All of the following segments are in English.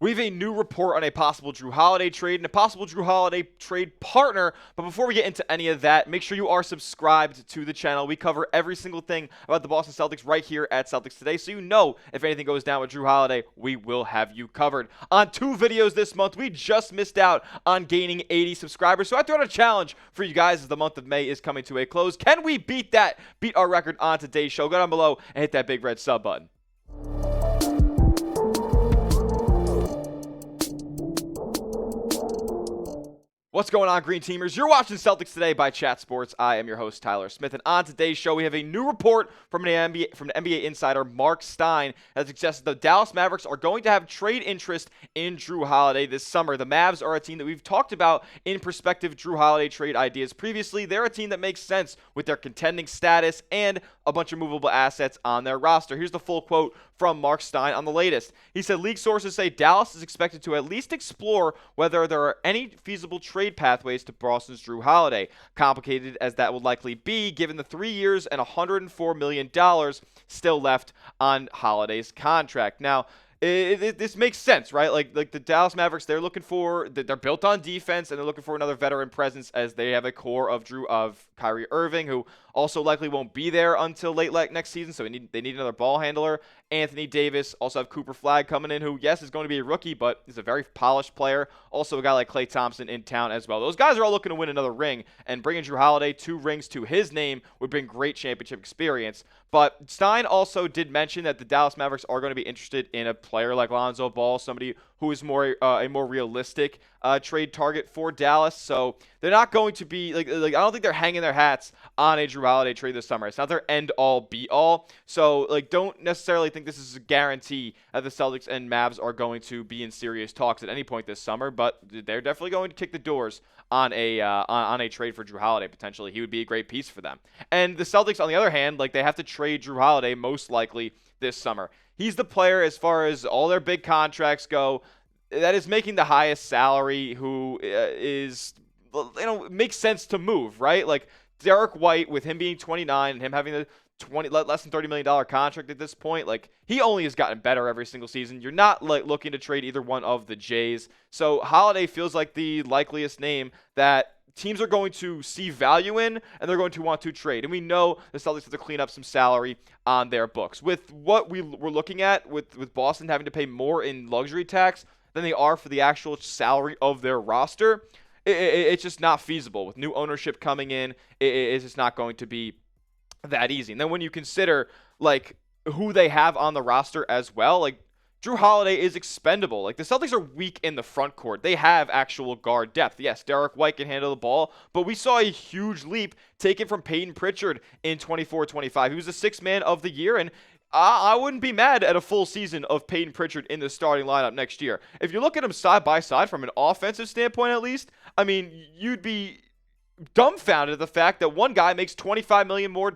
We have a new report on a possible Jrue Holiday trade and a possible Jrue Holiday trade partner. But before we get into any of that, make sure you are subscribed to the channel. We cover every single thing about the Boston Celtics right here at Celtics Today. So you know if anything goes down with Jrue Holiday, we will have you covered. On 2 videos this month, we just missed out on gaining 80 subscribers. So I throw out a challenge for you guys as the month of May is coming to a close. Can we beat that? Beat our record on today's show? Go down below and hit that big red sub button. What's going on, Green Teamers? You're watching Celtics Today by Chat Sports. I am your host, Tyler Smith, and on today's show, we have a new report from the NBA Insider Marc Stein that suggests the Dallas Mavericks are going to have trade interest in Jrue Holiday this summer. The Mavs are a team that we've talked about in prospective Jrue Holiday trade ideas previously. They're a team that makes sense with their contending status and a bunch of movable assets on their roster. Here's the full quote from Marc Stein on the latest. He said, league sources say Dallas is expected to at least explore whether there are any feasible trade pathways to Boston's Jrue Holiday. Complicated as that would likely be, given the 3 years and $104 million still left on Holiday's contract. Now, this makes sense, right? Like the Dallas Mavericks, they're built on defense, and they're looking for another veteran presence as they have a core of Kyrie Irving, who also likely won't be there until late next season, so they need another ball handler. Anthony Davis, also have Cooper Flagg coming in, who, yes, is going to be a rookie, but is a very polished player. Also a guy like Klay Thompson in town as well. Those guys are all looking to win another ring, and bringing Jrue Holiday 2 rings to his name would bring great championship experience. But Stein also did mention that the Dallas Mavericks are going to be interested in a player like Lonzo Ball, somebody who is a more realistic trade target for Dallas. So they're not going to be like I don't think they're hanging their hats on a Jrue Holiday trade this summer. It's not their end all be all. So don't necessarily think this is a guarantee that the Celtics and Mavs are going to be in serious talks at any point this summer. But they're definitely going to kick the doors on a trade for Jrue Holiday. Potentially, he would be a great piece for them. And the Celtics, on the other hand, they have to trade Jrue Holiday most likely this summer. He's the player, as far as all their big contracts go, that is making the highest salary, who makes sense to move, right? Like Derek White, with him being 29 and him having the less than $30 million contract at this point, he only has gotten better every single season. You're not looking to trade either one of the Jays. So Holiday feels like the likeliest name that teams are going to see value in, and they're going to want to trade. And we know the Celtics have to clean up some salary on their books. With what we're looking at, with Boston having to pay more in luxury tax than they are for the actual salary of their roster, it's just not feasible. With new ownership coming in, it's just not going to be that easy. And then when you consider who they have on the roster as well, Jrue Holiday is expendable. The Celtics are weak in the front court. They have actual guard depth. Yes, Derek White can handle the ball, but we saw a huge leap taken from Peyton Pritchard in 24-25. He was the 6th man of the year, and I wouldn't be mad at a full season of Peyton Pritchard in the starting lineup next year. If you look at him side by side from an offensive standpoint, at least, you'd be dumbfounded at the fact that one guy makes $25 million more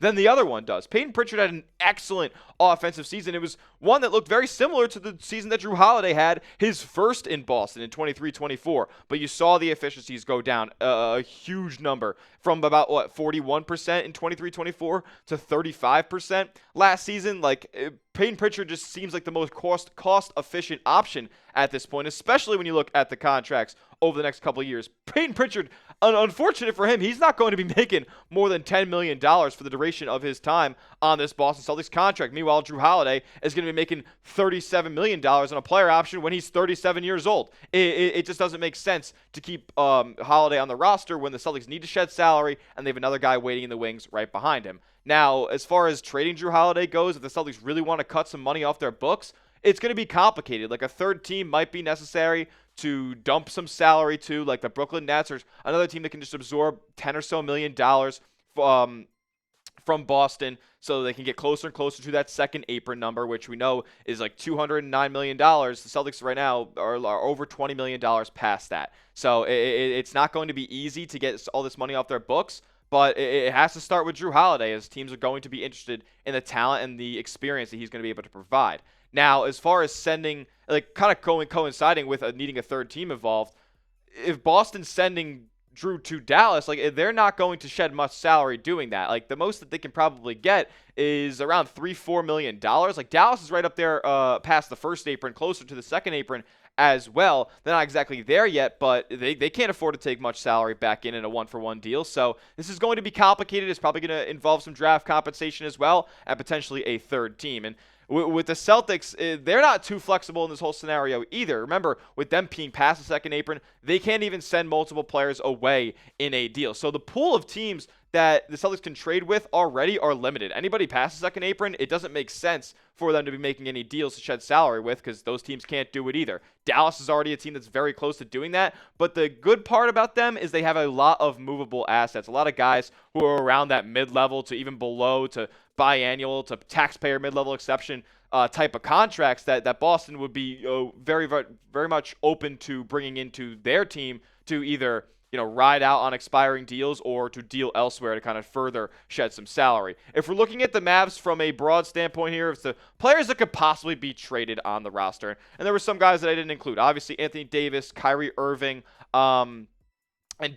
than the other one does. Peyton Pritchard had an excellent offensive season. It was one that looked very similar to the season that Jrue Holiday had, his first in Boston in 23-24. But you saw the efficiencies go down a huge number, from about 41% in 23-24 to 35% last season. Peyton Pritchard just seems like the most cost efficient option at this point, especially when you look at the contracts over the next couple of years. Peyton Pritchard, unfortunate for him, he's not going to be making more than $10 million for the duration of his time on this Boston Celtics contract. Meanwhile, Jrue Holiday is going to be making $37 million on a player option when he's 37 years old. It just doesn't make sense to keep Holiday on the roster when the Celtics need to shed salary and they have another guy waiting in the wings right behind him. Now, as far as trading Jrue Holiday goes, if the Celtics really want to cut some money off their books, it's going to be complicated. A third team might be necessary to dump some salary to, like the Brooklyn Nets, or another team that can just absorb $10 million or so from Boston, so they can get closer and closer to that second apron number, which we know is $209 million. The Celtics right now are over $20 million past that. So it's not going to be easy to get all this money off their books, but it has to start with Jrue Holiday, as teams are going to be interested in the talent and the experience that he's going to be able to provide. Now, as far as sending, coinciding with needing a third team involved, if Boston's sending Jrue to Dallas, like they're not going to shed much salary doing that. Like the most that they can probably get is around $3-4 million. Like Dallas is right up there past the first apron, closer to the second apron as well. They're not exactly there yet, but they can't afford to take much salary back in a one-for-one deal. So this is going to be complicated. It's probably going to involve some draft compensation as well, and potentially a third team. And with the Celtics, they're not too flexible in this whole scenario either. Remember, with them being past the second apron, they can't even send multiple players away in a deal. So the pool of teams that the Celtics can trade with already are limited. Anybody past the second apron, it doesn't make sense for them to be making any deals to shed salary with, because those teams can't do it either. Dallas is already a team that's very close to doing that, but the good part about them is they have a lot of movable assets, a lot of guys who are around that mid-level to even below to biannual to taxpayer mid-level exception type of contracts that Boston would be very, very, very much open to bringing into their team to either ride out on expiring deals or to deal elsewhere to kind of further shed some salary. If we're looking at the Mavs from a broad standpoint here, it's the players that could possibly be traded on the roster. And there were some guys that I didn't include. Obviously, Anthony Davis, Kyrie Irving, and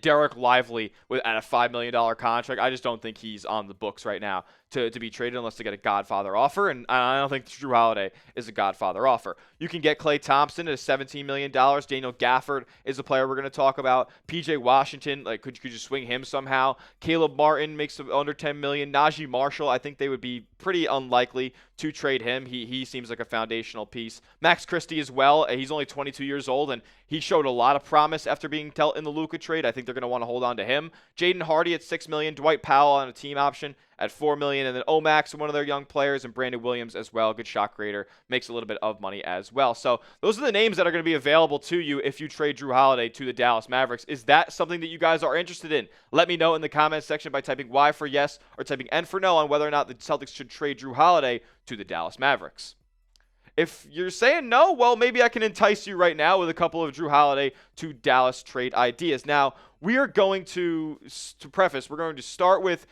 Derek Lively at a $5 million contract. I just don't think he's on the books right now to be traded unless they get a Godfather offer, and I don't think Jrue Holiday is a Godfather offer. You can get Klay Thompson at $17 million. Daniel Gafford is a player we're going to talk about. PJ Washington, could you swing him somehow? Caleb Martin makes under $10 million. Najee Marshall, I think they would be pretty unlikely to trade him. He seems like a foundational piece. Max Christie as well. He's only 22 years old, and he showed a lot of promise after being dealt in the Luka trade. I think they're going to want to hold on to him. Jaden Hardy at $6 million. Dwight Powell on a team option at $4 million, and then Omax, one of their young players, and Brandon Williams as well, good shot creator, makes a little bit of money as well. So those are the names that are going to be available to you if you trade Jrue Holiday to the Dallas Mavericks. Is that something that you guys are interested in? Let me know in the comments section by typing Y for yes or typing N for no on whether or not the Celtics should trade Jrue Holiday to the Dallas Mavericks. If you're saying no, well, maybe I can entice you right now with a couple of Jrue Holiday to Dallas trade ideas. Now, we are going to preface, we're going to start with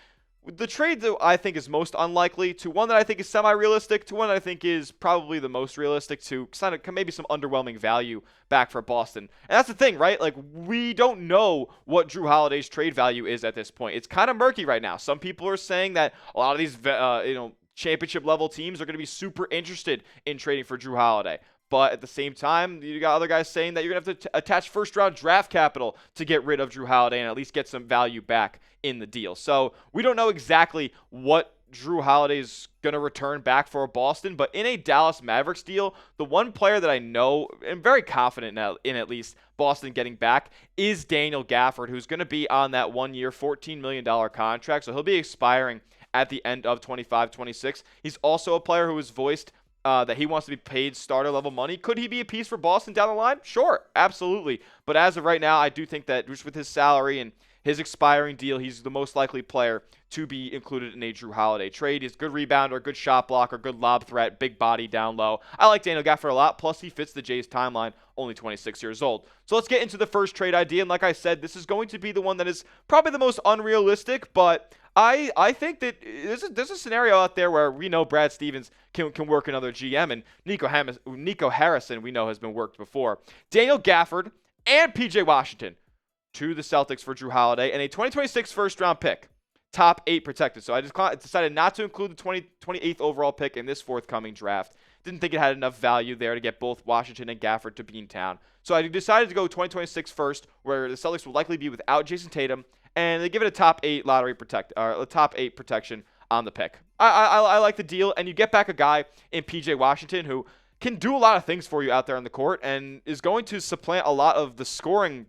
the trade that I think is most unlikely to one that I think is semi-realistic to one that I think is probably the most realistic to kind of maybe some underwhelming value back for Boston. And that's the thing, right? We don't know what Jrue Holiday's trade value is at this point. It's kind of murky right now. Some people are saying that a lot of these, championship level teams are going to be super interested in trading for Jrue Holiday. But at the same time, you got other guys saying that you're going to have to attach first-round draft capital to get rid of Jrue Holiday and at least get some value back in the deal. So we don't know exactly what Jrue Holiday is going to return back for Boston, but in a Dallas Mavericks deal, the one player that I know and very confident in at least Boston getting back is Daniel Gafford, who's going to be on that 1-year, $14 million contract. So he'll be expiring at the end of 25-26. He's also a player who has voiced that he wants to be paid starter level money. Could he be a piece for Boston down the line? Sure, absolutely. But as of right now, I do think that just with his salary and his expiring deal, he's the most likely player to be included in a Jrue Holiday trade. He's a good rebounder, good shot blocker, good lob threat, big body down low. I like Daniel Gafford a lot, plus he fits the Jays timeline, only 26 years old. So let's get into the first trade idea, and like I said, this is going to be the one that is probably the most unrealistic, but I think that there's a scenario out there where we know Brad Stevens can work another GM, and Nico Harrison we know has been worked before. Daniel Gafford and PJ Washington to the Celtics for Jrue Holiday and a 2026 first-round pick, top 8 protected. So I just decided not to include the 28th overall pick in this forthcoming draft. Didn't think it had enough value there to get both Washington and Gafford to Beantown. So I decided to go 2026 first, where the Celtics will likely be without Jason Tatum, and they give it a top 8 top 8 protection on the pick. I like the deal, and you get back a guy in PJ Washington who can do a lot of things for you out there on the court and is going to supplant a lot of the scoring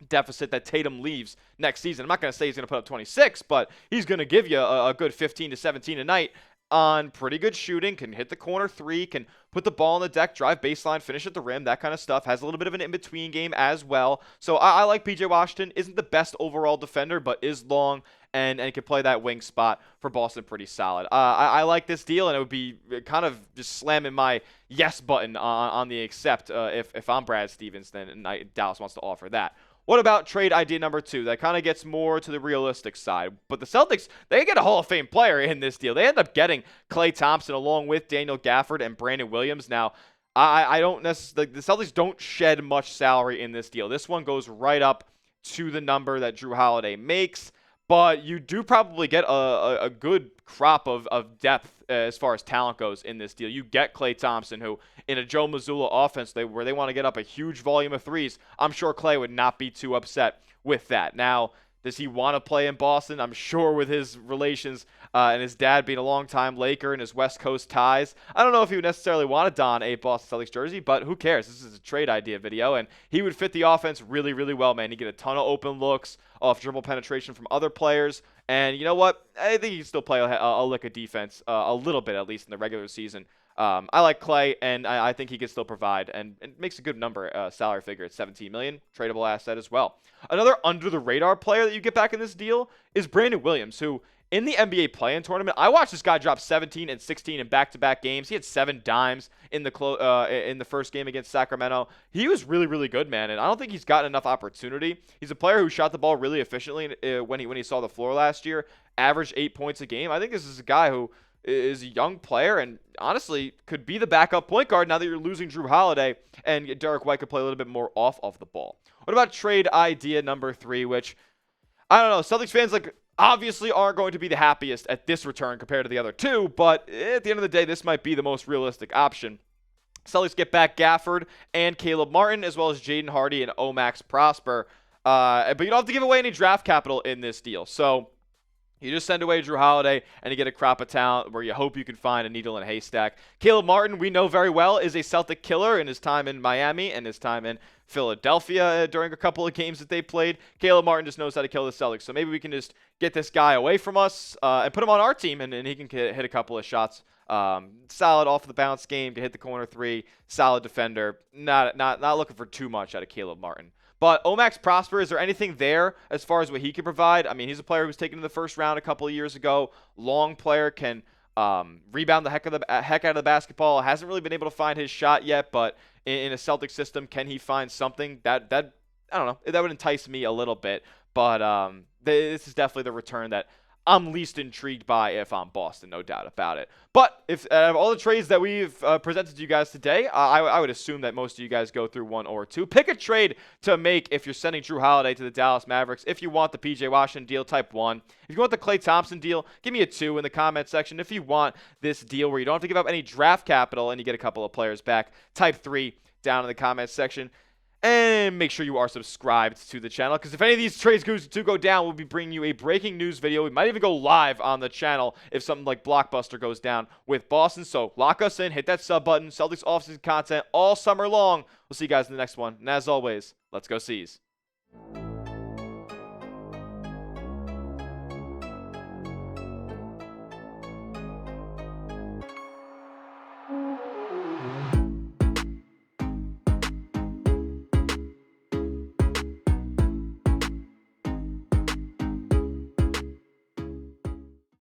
deficit that Tatum leaves next season. I'm not going to say he's going to put up 26, but he's going to give you a good 15 to 17 a night on pretty good shooting, can hit the corner three, can put the ball on the deck, drive baseline, finish at the rim, that kind of stuff. Has a little bit of an in-between game as well. So I like PJ Washington. Isn't the best overall defender, but is long and can play that wing spot for Boston pretty solid. I like this deal, and it would be kind of just slamming my yes button on the accept if I'm Brad Stevens, then Dallas wants to offer that. What about trade idea number 2? That kind of gets more to the realistic side. But the Celtics, they get a Hall of Fame player in this deal. They end up getting Klay Thompson along with Daniel Gafford and Brandon Williams. Now, I don't necessarily, the Celtics don't shed much salary in this deal. This one goes right up to the number that Jrue Holiday makes. But you do probably get a good crop of depth as far as talent goes in this deal. You get Klay Thompson, who in a Joe Mazzulla offense where they want to get up a huge volume of threes, I'm sure Klay would not be too upset with that. Now, does he want to play in Boston? I'm sure with his relations and his dad being a longtime Laker and his West Coast ties, I don't know if he would necessarily want to don a Boston Celtics jersey, but who cares? This is a trade idea video, and he would fit the offense really, really well, man. He'd get a ton of open looks off dribble penetration from other players, and you know what? I think he can still play a lick of defense, a little bit at least in the regular season. I like Klay, and I think he can still provide, and makes a good number, salary figure at $17 million, tradable asset as well. Another under-the-radar player that you get back in this deal is Brandon Williams, who in the NBA play-in tournament, I watched this guy drop 17 and 16 in back-to-back games. He had 7 dimes in the first game against Sacramento. He was really, really good, man, and I don't think he's gotten enough opportunity. He's a player who shot the ball really efficiently when he saw the floor last year, averaged 8 points a game. I think this is a guy who is a young player and honestly could be the backup point guard now that you're losing Jrue Holiday, and Derek White could play a little bit more off of the ball. What about trade idea number 3, which, I don't know, Celtics fans obviously aren't going to be the happiest at this return compared to the other two, but at the end of the day, this might be the most realistic option. Celtics get back Gafford and Caleb Martin, as well as Jaden Hardy and Omax Prosper, but you don't have to give away any draft capital in this deal, so you just send away Jrue Holiday, and you get a crop of talent where you hope you can find a needle in a haystack. Caleb Martin, we know very well, is a Celtic killer in his time in Miami and his time in Philadelphia during a couple of games that they played. Caleb Martin just knows how to kill the Celtics, so maybe we can just get this guy away from us and put him on our team, and he can hit a couple of shots. Solid off the bounce game, can hit the corner 3, solid defender. Not looking for too much out of Caleb Martin. But Omax Prosper, is there anything there as far as what he can provide? I mean, he's a player who was taken in the first round a couple of years ago. Long player, can rebound the heck out of the basketball. Hasn't really been able to find his shot yet, but in a Celtic system, can he find something that I don't know, that would entice me a little bit. But this is definitely the return that I'm least intrigued by if I'm Boston, no doubt about it. But if out of all the trades that we've presented to you guys today, I would assume that most of you guys go through one or two. Pick a trade to make if you're sending Jrue Holiday to the Dallas Mavericks. If you want the PJ Washington deal, type 1. If you want the Klay Thompson deal, give me a 2 in the comment section. If you want this deal where you don't have to give up any draft capital and you get a couple of players back, type 3 down in the comment section. And make sure you are subscribed to the channel, because if any of these trades do go down, we'll be bringing you a breaking news video. We might even go live on the channel if something like Blockbuster goes down with Boston. So lock us in, hit that sub button. Celtics offseason content all summer long. We'll see you guys in the next one. And as always, let's go C's.